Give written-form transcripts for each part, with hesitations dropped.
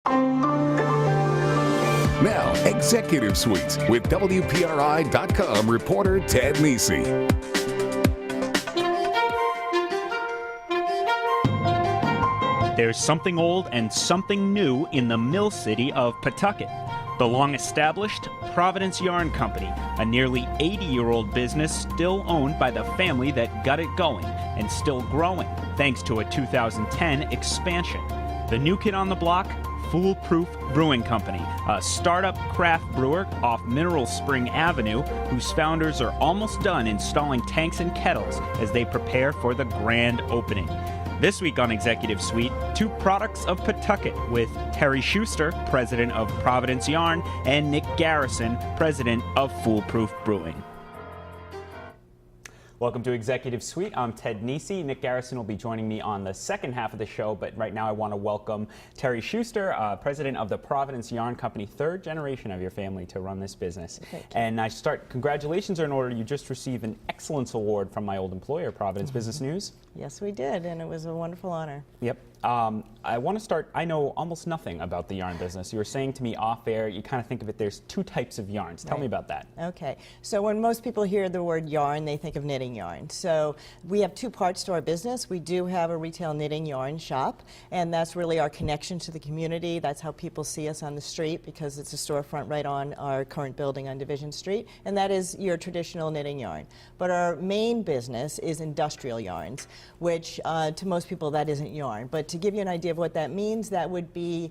Now, Executive Suites with WPRI.com reporter Ted Nesi. There's something old and something new in the mill city of Pawtucket. The long-established Providence Yarn Company, a nearly 80-year-old business still owned by the family that got it going and still growing thanks to a 2010 expansion. The new kid on the block, Foolproof Brewing Company, a startup craft brewer off Mineral Spring Avenue whose founders are almost done installing tanks and kettles as they prepare for the grand opening. This week on Executive Suite, two products of Pawtucket with Terry Schuster, president of Providence Yarn, and Nick Garrison, president of Foolproof Brewing. Welcome to Executive Suite. I'm Ted Nesi. Nick Garrison will be joining me on the second half of the show, but right now I want to welcome Terry Schuster, president of the Providence Yarn Company, third generation of your family to run this business. And I start, congratulations are in order. You just received an Excellence Award from my old employer, Providence Business News. Yes, we did, and it was a wonderful honor. Yep. I want to start, I know almost nothing about the yarn business. You were saying to me off air, you kind of think of it, there's two types of yarns. Tell me about that. Okay, so when most people hear the word yarn, they think of knitting yarn. So we have two parts to our business. We do have a retail knitting yarn shop, and that's really our connection to the community. That's how people see us on the street, because it's a storefront right on our current building on Division Street, and that is your traditional knitting yarn. But our main business is industrial yarns, which to most people that isn't yarn. But to give you an idea of what that means, that would be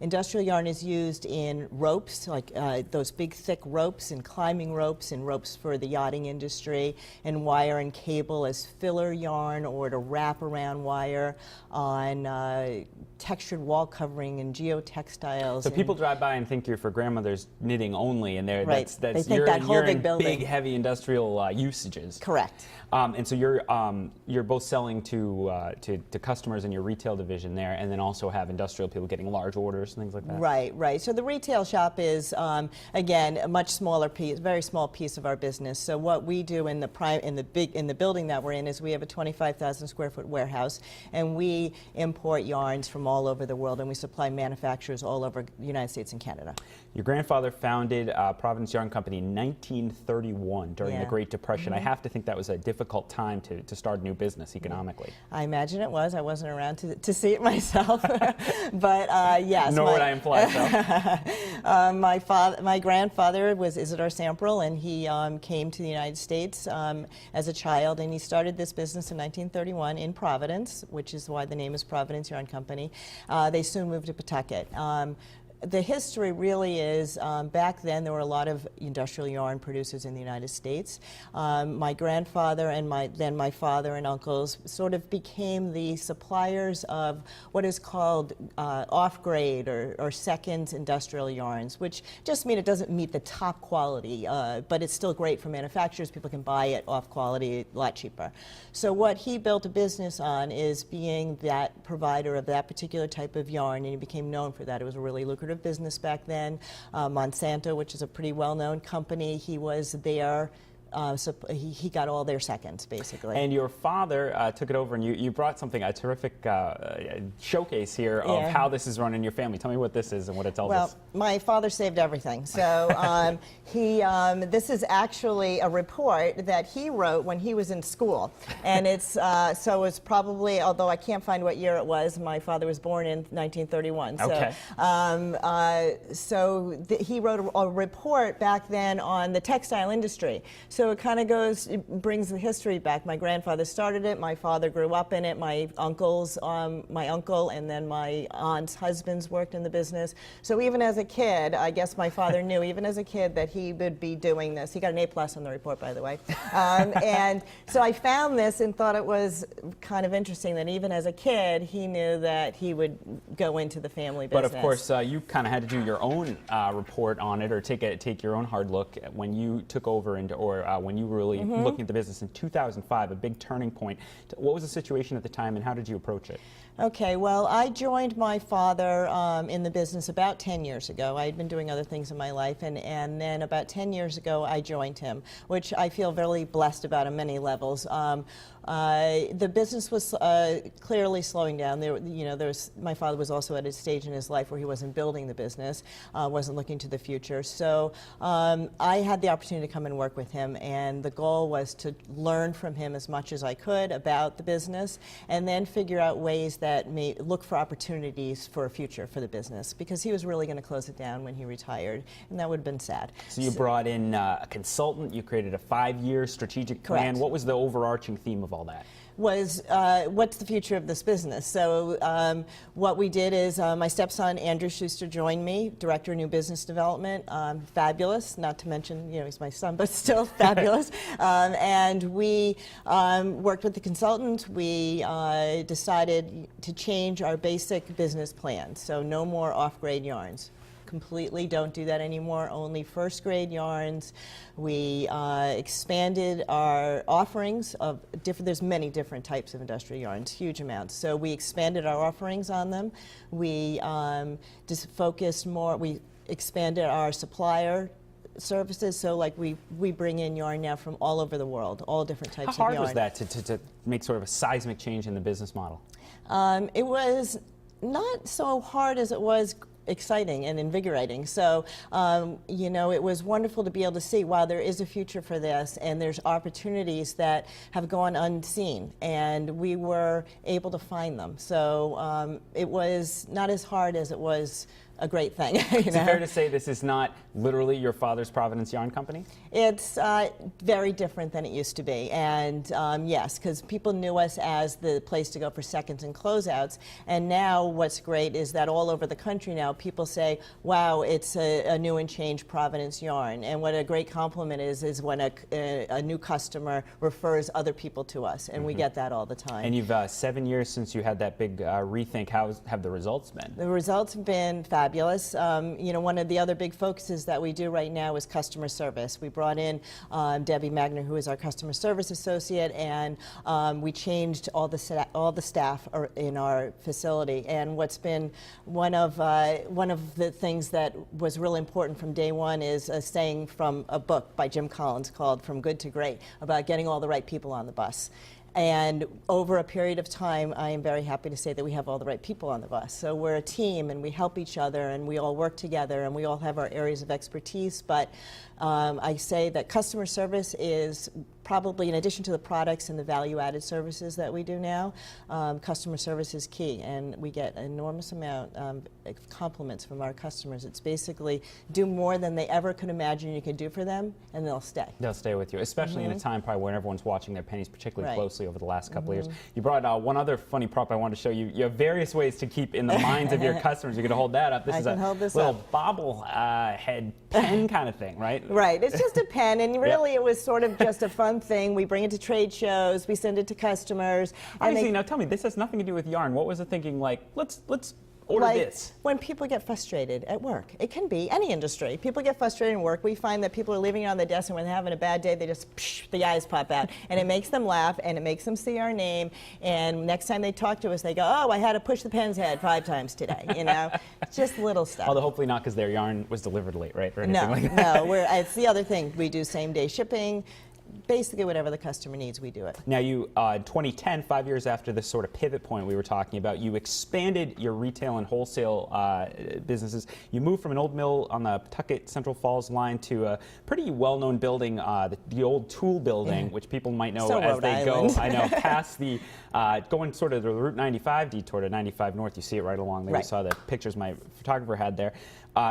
industrial yarn is used in ropes, like those big thick ropes and climbing ropes and ropes for the yachting industry, and wire and cable as filler yarn or to wrap around wire on textured wall covering and geotextiles. So people drive by and think you're for grandmother's knitting only, and Right. that's They think you're, that whole you're big in building. big heavy industrial usages. Correct. And so you're both selling to customers in your retail division there, and then also have industrial people getting large orders and things like that. Right, right. So the retail shop is again a much smaller piece, very small piece of our business. So what we do in the building that we're in is we have a 25,000 square foot warehouse, and we import yarns from all over the world, and we supply manufacturers all over the United States and Canada. Your grandfather founded Providence Yarn Company in 1931 during the Great Depression. I have to think that was a difficult time to start a new business economically. I imagine it was. I wasn't around to see it myself, but yes. Nor would I imply so. My grandfather was Isidore Samprel, and he came to the United States as a child, and he started this business in 1931 in Providence, which is why the name is Providence Yarn Company. They soon moved to Pawtucket. The history really is, back then there were a lot of industrial yarn producers in the United States. My grandfather and then my father and uncles sort of became the suppliers of what is called off-grade or second industrial yarns, which just mean it doesn't meet the top quality, but it's still great for manufacturers. People can buy it off quality a lot cheaper. So what he built a business on is being that provider of that particular type of yarn, and he became known for that. It was a really lucrative business back then. Monsanto, which is a pretty well-known company, he was there. So he got all their seconds, basically. And your father took it over, and you brought something, a terrific showcase here of how this is run in your family. Tell me what this is and what it tells us. Well, my father saved everything. So this is actually a report that he wrote when he was in school. And it's, so it's probably, although I can't find what year it was, my father was born in 1931. So, Okay. He wrote a report back then on the textile industry. So it kind of brings the history back. My grandfather started it, my father grew up in it, my uncle and then my aunt's husbands worked in the business. So even as a kid, I guess my father knew, even as a kid, that he would be doing this. He got an A+ on the report, by the way. And so I found this and thought it was kind of interesting that even as a kid, he knew that he would go into the family business. But of course, you kind of had to do your own report on it, or take your own hard look when you took over when you were really looking at the business in 2005, a big turning point. What was the situation at the time, and how did you approach it? Okay, well, I joined my father in the business about 10 years ago. I had been doing other things in my life, and then about 10 years ago, I joined him, which I feel very blessed about on many levels. The business was clearly slowing down. My father was also at a stage in his life where he wasn't building the business, wasn't looking to the future. So I had the opportunity to come and work with him, and the goal was to learn from him as much as I could about the business, and then figure out ways that may look for opportunities for a future for the business, because he was really going to close it down when he retired, and that would have been sad. So you brought in a consultant, you created a 5-year strategic plan. Correct. What was the overarching theme of all that? Was what's the future of this business? So what we did is my stepson Andrew Schuster joined me, Director of New Business Development, fabulous, not to mention, he's my son, but still fabulous. And we worked with the consultant. We decided to change our basic business plan, so no more off-grade yarns. Completely don't do that anymore, only first grade yarns. We expanded our offerings of there's many different types of industrial yarns, huge amounts. So we expanded our offerings on them. We just focused more, we expanded our supplier services, so like we bring in yarn now from all over the world, all different types of yarn. How hard was that to make sort of a seismic change in the business model? It was not so hard as it was exciting and invigorating. So, it was wonderful to be able to see, wow, there is a future for this, and there's opportunities that have gone unseen, and we were able to find them. So it was not as hard as it was a great thing. Is it fair to say this is not literally your father's Providence Yarn Company? It's very different than it used to be, and yes, because people knew us as the place to go for seconds and closeouts, and now what's great is that all over the country now people say, wow, it's a new and changed Providence Yarn, and what a great compliment is when a new customer refers other people to us, and we get that all the time. And you've 7 years since you had that big rethink. How have the results been? The results have been fabulous. One of the other big focuses that we do right now is customer service. We brought in Debbie Magner, who is our customer service associate, and we changed all the staff in our facility. And what's been one of the things that was really important from day one is a saying from a book by Jim Collins called "From Good to Great," about getting all the right people on the bus. And over a period of time, I am very happy to say that we have all the right people on the bus. So we're a team, and we help each other, and we all work together, and we all have our areas of expertise. But I say that customer service is probably, in addition to the products and the value-added services that we do now, customer service is key, and we get an enormous amount of compliments from our customers. It's basically do more than they ever could imagine you could do for them, and they'll stay. They'll stay with you, especially in a time probably when everyone's watching their pennies particularly Right. closely over the last couple of years. You brought one other funny prop I wanted to show you. You have various ways to keep in the minds of your customers. You're going to hold that up. This is a little bobblehead pen kind of thing, right? Right. It's just a pen, and really it was sort of just a fun thing. We bring it to trade shows. We send it to customers. Obviously, now tell me, this has nothing to do with yarn. What was the thinking like, let's order this? When people get frustrated at work, it can be any industry. People get frustrated at work. We find that people are leaving it on the desk, and when they're having a bad day, they just, the eyes pop out. And it makes them laugh, and it makes them see our name. And next time they talk to us, they go, oh, I had to push the pen's head 5 times today. Just little stuff. Although hopefully not, because their yarn was delivered late, right? Or anything like that. No, it's the other thing. We do same-day shipping. Basically, whatever the customer needs, we do it. Now, you, in 2010, 5 years after this sort of pivot point we were talking about, you expanded your retail and wholesale businesses. You moved from an old mill on the Pawtucket Central Falls line to a pretty well-known building, the old tool building, which people might know as they go. I know, past the, going sort of the Route 95 detour to 95 North. You see it right along there. You saw the pictures my photographer had there.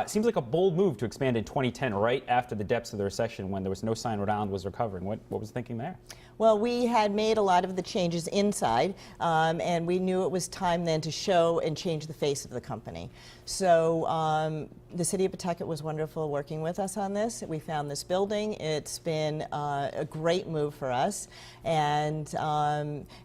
Seems like a bold move to expand in 2010, right after the depths of the recession, when there was no sign around was recovering. What was the thinking there? Well, we had made a lot of the changes inside, and we knew it was time then to show and change the face of the company. So the city of Pawtucket was wonderful working with us on this. We found this building. It's been a great move for us, and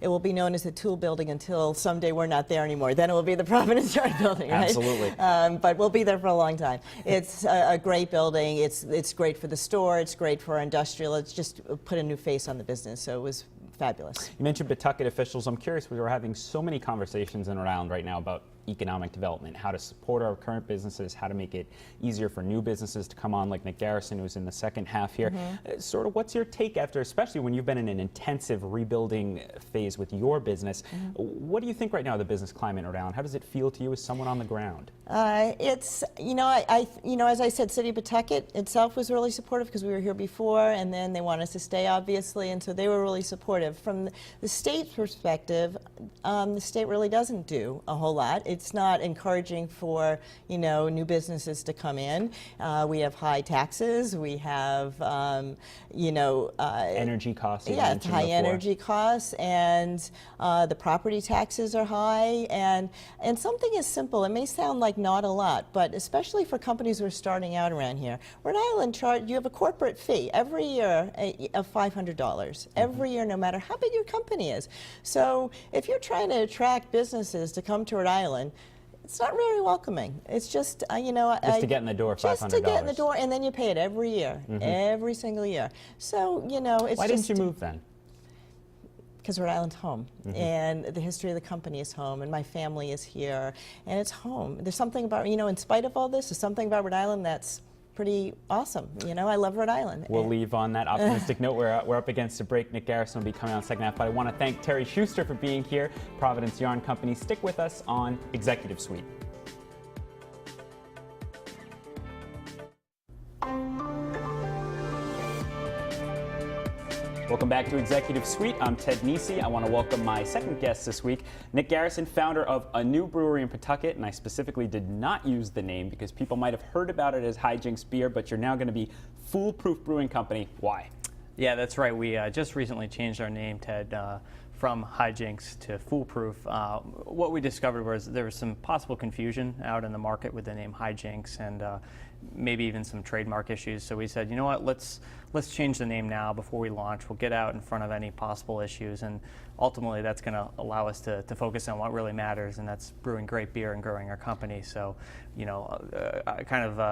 it will be known as the tool building until someday we're not there anymore. Then it will be the Providence Yarn building, right? Absolutely. But we'll be there for a long time. It's a great building. It's great for the store. It's great for our industrial. It's just put a new face on the business. So it was fabulous. You mentioned Pawtucket officials. I'm curious, we were having so many conversations in Rhode Island right now about economic development, how to support our current businesses, how to make it easier for new businesses to come on, like Nick Garrison, who's in the second half here. Sort of what's your take after, especially when you've been in an intensive rebuilding phase with your business, what do you think right now of the business climate in Rhode Island? How does it feel to you as someone on the ground? It's, as I said, City of Pawtucket itself was really supportive because we were here before, and then they want us to stay, obviously, and so they were really supportive. From the state's perspective, the state really doesn't do a whole lot. It's not encouraging for, new businesses to come in. We have high taxes. We have, energy costs. Yeah, it's high energy costs, and the property taxes are high. And something as simple, it may sound like not a lot, but especially for companies who are starting out around here, Rhode Island you have a corporate fee every year of $500 every year, no matter how big your company is. So if you're trying to attract businesses to come to Rhode Island, it's not very welcoming. It's just, just to get in the door, $500. Just to get in the door, and then you pay it every year, every single year. So, it's Why didn't you move then? Because Rhode Island's home, and the history of the company is home, and my family is here, and it's home. There's something about, in spite of all this, there's something about Rhode Island that's pretty awesome. I love Rhode Island. We'll leave on that optimistic note. We're up against a break. Nick Garrison will be coming on second half, but I want to thank Terry Schuster for being here. Providence Yarn Company. Stick with us on Executive Suite. Welcome back to Executive Suite. I'm Ted Nisi. I want to welcome my second guest this week, Nick Garrison, founder of a new brewery in Pawtucket, and I specifically did not use the name because people might have heard about it as Hijinks Beer, but you're now going to be Foolproof Brewing Company. Why? Yeah, that's right. We just recently changed our name, Ted, from Hijinks to Foolproof. What we discovered was there was some possible confusion out in the market with the name Hijinks, and maybe even some trademark issues. So we said, you know what, let's change the name now before we launch. We'll get out in front of any possible issues, and ultimately that's going to allow us to focus on what really matters, and that's brewing great beer and growing our company. So,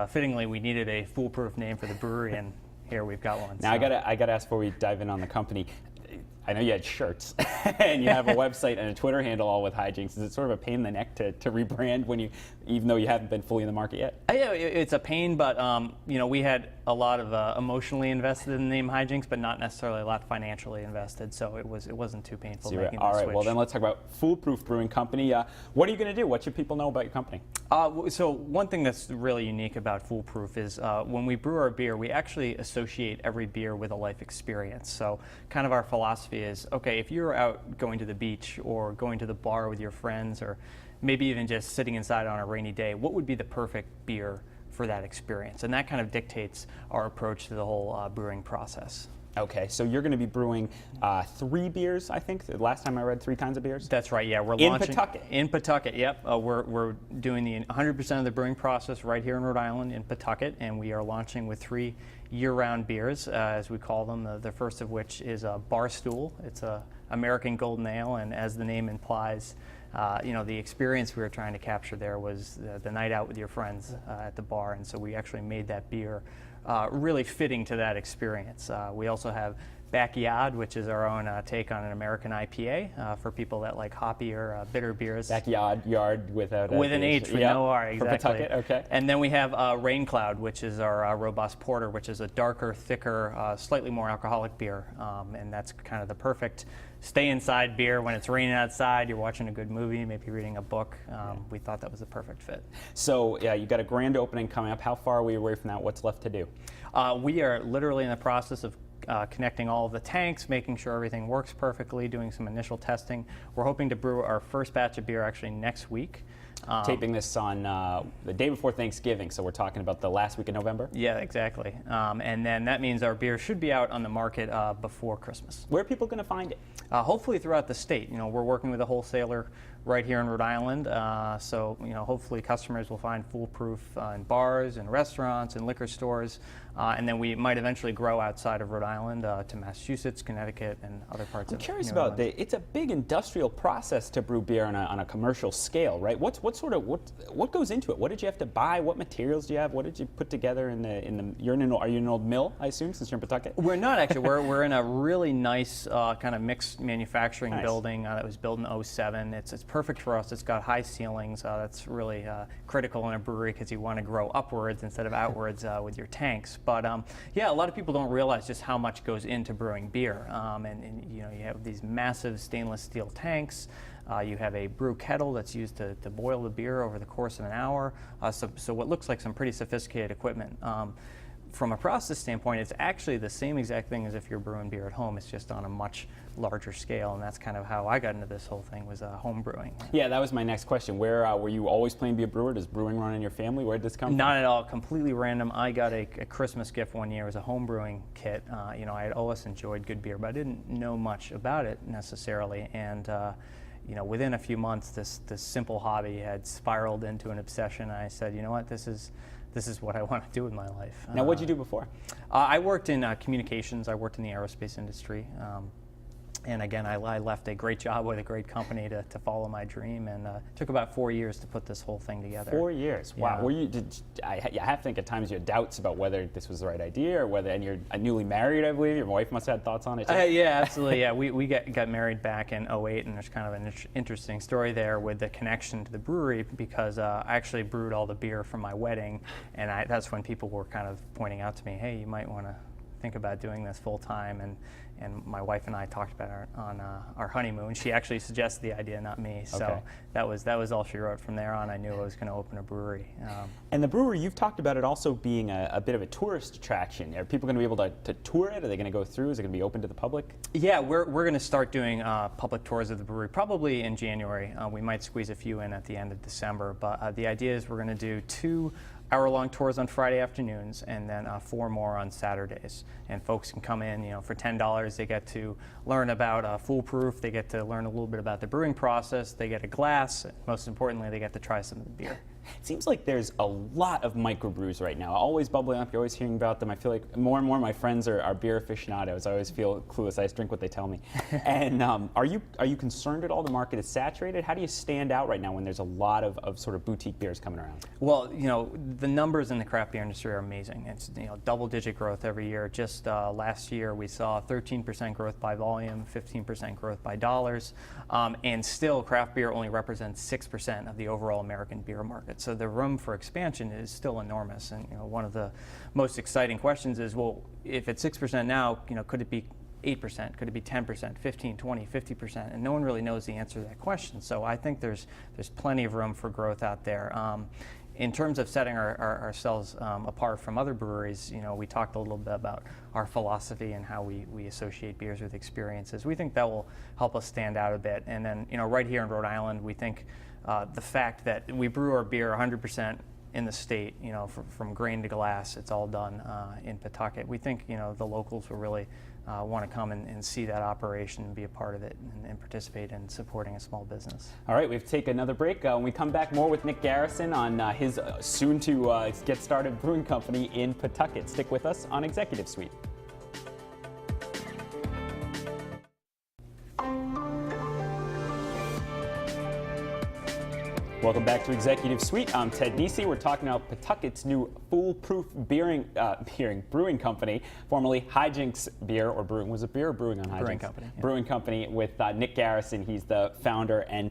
fittingly, we needed a foolproof name for the brewery, and here we've got one. Now, so. I gotta ask before we dive in on the company. I know you had shirts, and you have a website and a Twitter handle all with Hijinks. Is it sort of a pain in the neck to rebrand even though you haven't been fully in the market yet? Yeah, it's a pain, but we had a lot of emotionally invested in the name Hijinks, but not necessarily a lot financially invested. So it wasn't too painful making the switch. All right, well then let's talk about Foolproof Brewing Company. What are you going to do? What should people know about your company? So one thing that's really unique about Foolproof is when we brew our beer, we actually associate every beer with a life experience. So kind of our philosophy is, okay, if you're out going to the beach or going to the bar with your friends, or maybe even just sitting inside on a rainy day, what would be the perfect beer for that experience? And that kind of dictates our approach to the whole brewing process. Okay, so you're going to be brewing 3 beers, I think. The last time I read 3 kinds of beers? That's right, yeah. We're launching in Pawtucket, yep. We're doing the 100% of the brewing process right here in Rhode Island in Pawtucket, and we are launching with 3 year-round beers, as we call them. The first of which is a Barstool. It's a American Golden Ale, and as the name implies, the experience we were trying to capture there was the night out with your friends at the bar, and so we actually made that beer really fitting to that experience. We also have Backyard, which is our own take on an American IPA for people that like hoppier, bitter beers. Backyard with an H with no R, exactly. For Pawtucket, okay. And then we have Rain Cloud, which is our robust porter, which is a darker, thicker, slightly more alcoholic beer, and that's kind of the perfect stay inside beer when it's raining outside, you're watching a good movie, maybe reading a book. We thought that was a perfect fit. So yeah, you've got a grand opening coming up. How far are we away from that? What's left to do? We are literally in the process of connecting all of the tanks, making sure everything works perfectly, doing some initial testing. We're hoping to brew our first batch of beer actually next week. Taping this on the day before Thanksgiving, so we're talking about the last week of November? Yeah, exactly. And then that means our beer should be out on the market before Christmas. Where are people going to find it? Hopefully throughout the state. We're working with a wholesaler right here in Rhode Island. So hopefully customers will find Foolproof in bars and restaurants and liquor stores. And then we might eventually grow outside of Rhode Island to Massachusetts, Connecticut, and other parts of I'm curious New about England. it's a big industrial process to brew beer on a commercial scale, right? What goes into it? What did you have to buy? What materials do you have? What did you put together in the are you in an old mill, I assume, since you're in Pawtucket? We're not actually. We're in a really nice kind of mixed manufacturing building that was built in '07. It's perfect for us. It's got high ceilings. That's really critical in a brewery because you want to grow upwards instead of outwards with your tanks. But yeah, a lot of people don't realize just how much goes into brewing beer. And you have these massive stainless steel tanks. You have a brew kettle that's used to boil the beer over the course of an hour. So what looks like some pretty sophisticated equipment. From a process standpoint, it's actually the same exact thing as if you're brewing beer at home. It's just on a much larger scale, and that's kind of how I got into this whole thing, was home brewing. Yeah, that was my next question. Where were you always planning to be a brewer? Does brewing run in your family? Where did this come from? Not at all. Completely random. I got a Christmas gift one year. It was a home brewing kit. I had always enjoyed good beer, but I didn't know much about it necessarily. And within a few months, this simple hobby had spiraled into an obsession. And I said, you know what, this is what I want to do with my life. Now, what did you do before? I worked in communications. I worked in the aerospace industry. And again, I left a great job with a great company to follow my dream, and took about 4 years to put this whole thing together. 4 years. Wow. Yeah. Were you? I have to think at times you had doubts about whether this was the right idea, or whether. And you're newly married, I believe. Your wife must have had thoughts on it too. Yeah, absolutely. Yeah, we got married back in '08, and there's kind of an interesting story there with the connection to the brewery, because I actually brewed all the beer from my wedding, and that's when people were kind of pointing out to me, hey, you might want to think about doing this full time. And my wife and I talked about it on our honeymoon. She actually suggested the idea, not me. So Okay. that was all she wrote. From there on, I knew I was going to open a brewery. And the brewery, you've talked about it also being a bit of a tourist attraction. Are people going to be able to tour it? Are they going to go through? Is it going to be open to the public? Yeah, we're going to start doing public tours of the brewery probably in January. We might squeeze a few in at the end of December, but the idea is we're going to do 2 hour-long tours on Friday afternoons, and then 4 more on Saturdays. And folks can come in, for $10. They get to learn about Foolproof. They get to learn a little bit about the brewing process. They get a glass. Most importantly, they get to try some of the beer. It seems like there's a lot of microbrews right now, always bubbling up. You're always hearing about them. I feel like more and more of my friends are beer aficionados. I always feel clueless. I just drink what they tell me. And are you concerned at all the market is saturated? How do you stand out right now when there's a lot of sort of boutique beers coming around? Well, the numbers in the craft beer industry are amazing. It's double-digit growth every year. Just last year, we saw 13% growth by volume, 15% growth by dollars, and still craft beer only represents 6% of the overall American beer market. So the room for expansion is still enormous. And one of the most exciting questions is, well, if it's 6% now, could it be 8%? Could it be 10%, 15, 20, 50%? And no one really knows the answer to that question. So I think there's plenty of room for growth out there. In terms of setting ourselves apart from other breweries, we talked a little bit about our philosophy and how we associate beers with experiences. We think that will help us stand out a bit. And then, right here in Rhode Island, we think the fact that we brew our beer 100% in the state, from grain to glass, it's all done in Pawtucket. We think, the locals will really want to come and see that operation and be a part of it and participate in supporting a small business. All right, we have to take another break. When we come back, more with Nick Garrison on his soon to get started brewing company in Pawtucket. Stick with us on Executive Suite. Welcome back to Executive Suite. I'm Ted Nisi. We're talking about Pawtucket's new Foolproof Brewing Company, formerly Hijinks Beer or Brewing. Was it beer or brewing on Hijinks? Brewing Company. Yeah. Brewing Company with Nick Garrison. He's the founder. And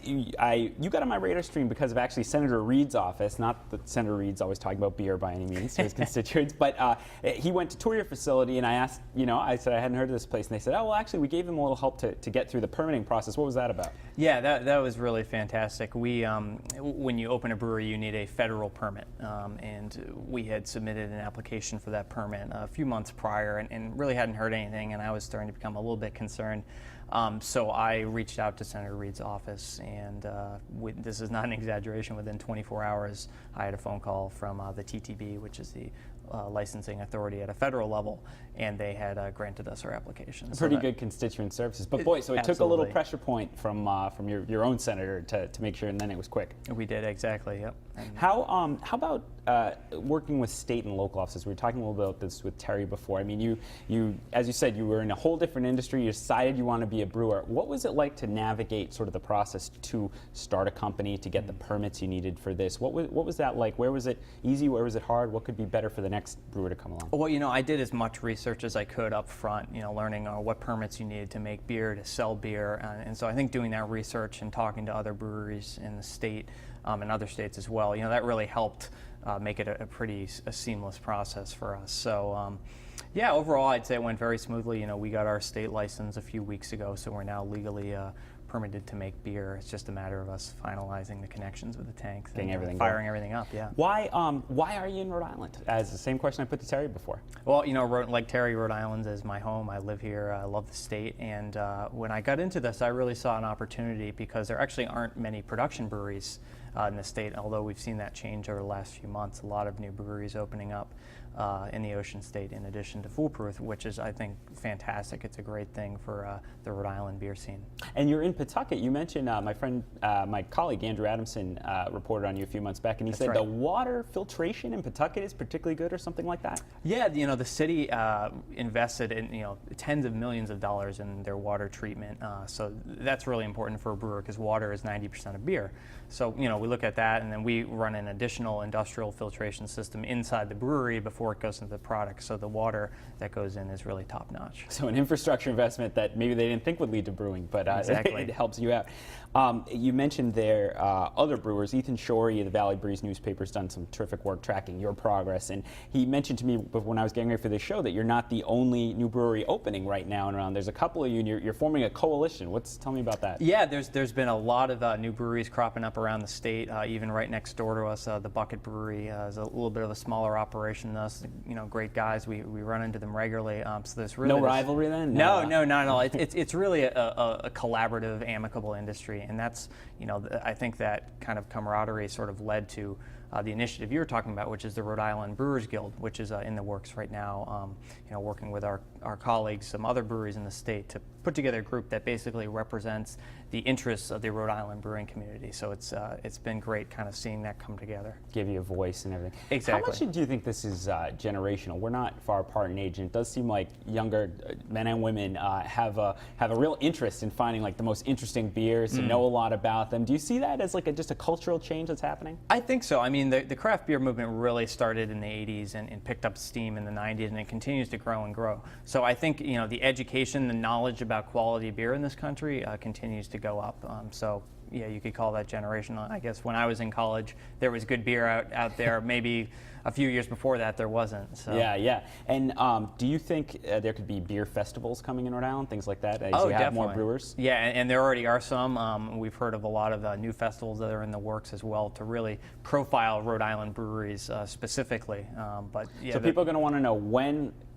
you got on my radar screen because of actually Senator Reed's office. Not that Senator Reed's always talking about beer by any means to his constituents, but he went to tour your facility, and I asked, I said I hadn't heard of this place, and they said, oh, well, actually, we gave them a little help to get through the permitting process. What was that about? Yeah, that was really fantastic. When you open a brewery, you need a federal permit, and we had submitted an application for that permit a few months prior, and really hadn't heard anything, and I was starting to become a little bit concerned. So I reached out to Senator Reed's office, and this is not an exaggeration, within 24 hours I had a phone call from the TTB, which is the licensing authority at a federal level, and they had granted us our application. Pretty good constituent services. But boy, so it took a little pressure point from your own senator to make sure, and then it was quick. We did, exactly, yep. And how about working with state and local offices? We were talking a little bit about this with Terry before. I mean, you as you said, you were in a whole different industry. You decided you want to be a brewer. What was it like to navigate sort of the process to start a company, to get the permits you needed for this? What was that like? Where was it easy? Where was it hard? What could be better for the next brewer to come along? Well, I did as much research as I could up front, learning what permits you needed to make beer, to sell beer. And so I think doing that research and talking to other breweries in the state and other states as well, that really helped make it a pretty seamless process for us. So yeah, overall I'd say it went very smoothly. We got our state license a few weeks ago, so we're now legally permitted to make beer. It's just a matter of us finalizing the connections with the tanks and firing everything up. Yeah. Why are you in Rhode Island? As the same question I put to Terry before. Well, like Terry, Rhode Island is my home. I live here. I love the state. And when I got into this, I really saw an opportunity because there actually aren't many production breweries in the state, although we've seen that change over the last few months. A lot of new breweries opening up in the Ocean State, in addition to Foolproof, which is, I think, fantastic. It's a great thing for the Rhode Island beer scene. And you're in Pawtucket. You mentioned my colleague Andrew Adamson reported on you a few months back, and he said the water filtration in Pawtucket is particularly good, or something like that. Yeah, the city invested in tens of millions of dollars in their water treatment. So that's really important for a brewer because water is 90% of beer. So we look at that, and then we run an additional industrial filtration system inside the brewery before it goes into the product. So the water that goes in is really top notch. So an infrastructure investment that maybe they didn't think would lead to brewing, but exactly. It helps you out. You mentioned there other brewers. Ethan Shorey of the Valley Breeze newspaper has done some terrific work tracking your progress, and he mentioned to me when I was getting ready for this show that you're not the only new brewery opening right now and around. There's a couple of you, and you're forming a coalition. Tell me about that. Yeah, there's been a lot of new breweries cropping up around the state, even right next door to us. The Bucket Brewery is a little bit of a smaller operation than us. Great guys. We run into them regularly. So there's really no rivalry then? No, not at all. It's really a collaborative, amicable industry, and that's I think that kind of camaraderie sort of led to the initiative you were talking about, which is the Rhode Island Brewers Guild, which is in the works right now. Working with our colleagues, some other breweries in the state, to put together a group that basically represents the interests of the Rhode Island brewing community. So it's been great kind of seeing that come together. Give you a voice and everything. Exactly. How much do you think this is generational? We're not far apart in age, and it does seem like younger men and women have a real interest in finding like the most interesting beers and know a lot about them. Do you see that as like just a cultural change that's happening? I think so. I mean, the craft beer movement really started in the 80s and picked up steam in the 90s, and it continues to grow and grow. So I think the education, the knowledge about quality beer in this country continues to go up. So yeah, you could call that generational. I guess when I was in college, there was good beer out there. Maybe a few years before that, there wasn't. So. Yeah. And do you think there could be beer festivals coming in Rhode Island, things like that, as you have definitely. more brewers? Yeah, and there already are some. We've heard of a lot of new festivals that are in the works as well to really profile Rhode Island breweries specifically. But yeah, so people are going to want to know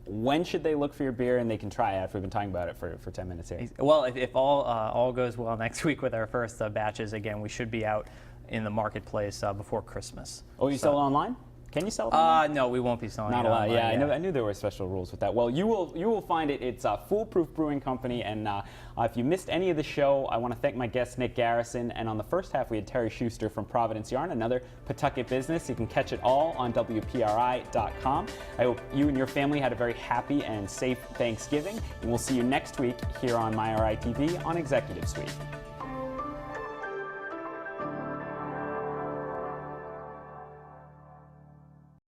when should they look for your beer, and they can try it after we've been talking about it for 10 minutes here. Well, if all goes well next week with our first batches, again, we should be out in the marketplace before Christmas. Oh, you sell it online? Can you sell it online? No, we won't be selling Not it a lot. online. Yeah, I knew there were special rules with that. Well, you will find it. It's Foolproof Brewing Company, and if you missed any of the show, I want to thank my guest Nick Garrison. And on the first half, we had Terry Schuster from Providence Yarn, another Pawtucket business. You can catch it all on WPRI.com. I hope you and your family had a very happy and safe Thanksgiving, and we'll see you next week here on MyRI TV on Executive Suite.